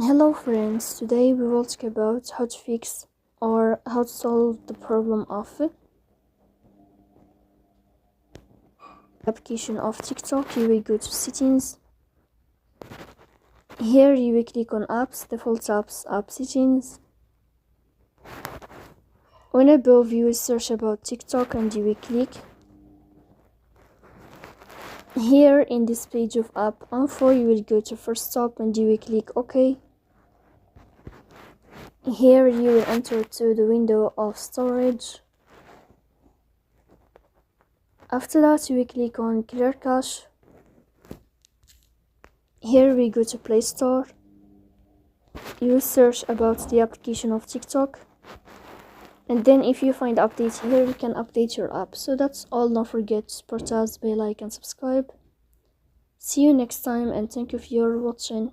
Hello friends, today we will talk about how to fix or how to solve the problem of application of TikTok. You will go to settings. Here you will click on apps, default apps, app settings. On above you will search about TikTok and you will click. Here in this page of app info you will go to first stop and you will click OK. Here you will enter to the window of storage. After that you will click on clear cache. Here we go to Play Store. You will search about the application of TikTok. And then if you find updates here, you can update your app. So that's all. Don't forget to support us by like and subscribe. See you next time and thank you for watching.